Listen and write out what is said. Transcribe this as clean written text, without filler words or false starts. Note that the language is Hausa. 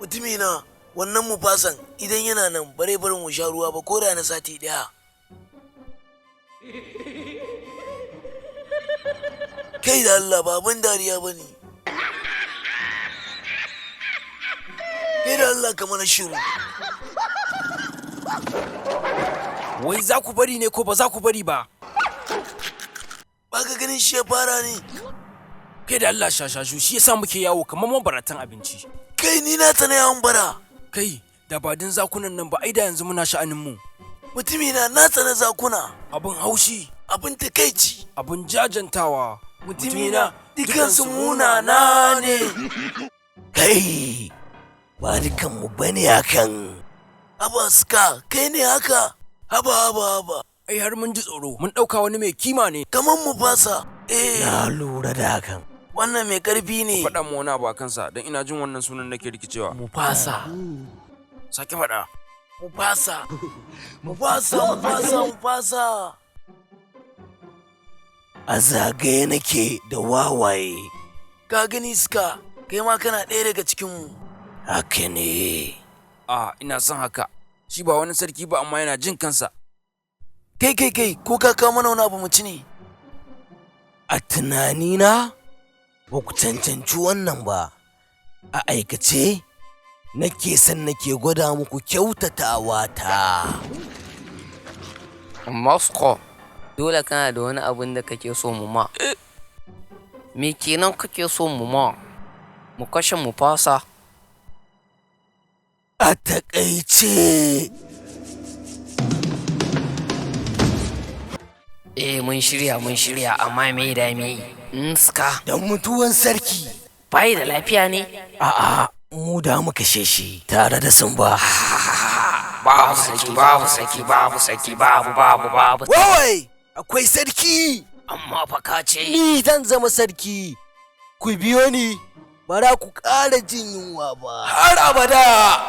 Mutumina, wannan mufasan idan yana nan bare barin mu sha ruwa ba ko da na sati ɗaya. Kai da Allah ba abin dariya ba ne. Kai da Allah ka mana shiru. Wai za ku bari ne ko ba za ku bari ba? Ba ka ganin shi ya fara ne? Kai da Allah shashashu shi yasa muke yawo kamar mabaratan abinci. Kai ni na tsana yawon bara. Kai da ba din zakunan nan ba ai da yanzu muna sha'anin mu. Mutumina na tsana zakuna. Abin haushi, Abin takaici. abin jajantawa. Mutumina dukansu munana ne. Kai ba dukanmu bane hakan. Haba suka kai ne haka. Haba. Ai har mun ji tsoro, mun ɗauka wani mai kima ne. Kaman mu fasa. Na lura da hakan. Wannan mai ƙarfi ne. Faɗa mu wani abu a kansa don ina jin wannan sunan nake rikicewa. Mu fasa. Sake faɗa. Mu fasa. A zagaye nake da wawaye. Ka gani suka, kai ma kana ɗaya daga cikinmu. Haka ne. Ina son haka. Shi ba wani sarki ba amma yana jin kansa. Kai, ko ka kawo mana wani abu mu ci ne? A tunanina, ba ku cancanci wannan ba. A aikace, nake gwada muku kyautatawa ta. Moscow, dole kana da wani abin da kake so mu ma. Me kenan kake so mu ma? Mu kashe mu fasa? A taƙaice. Mun shirya, amma me da me? Ska. Da mutuwan sarki. Bai da lafiya ne? A'a, mu da muka kashe shi tare da sun ba. Babu saki, babu. Wawai, akwai sarki. Amma fa ka ce. Ni zan zama sarki. Ku biyo ni, ba za ku ƙara jin yunwa ba. Har abada.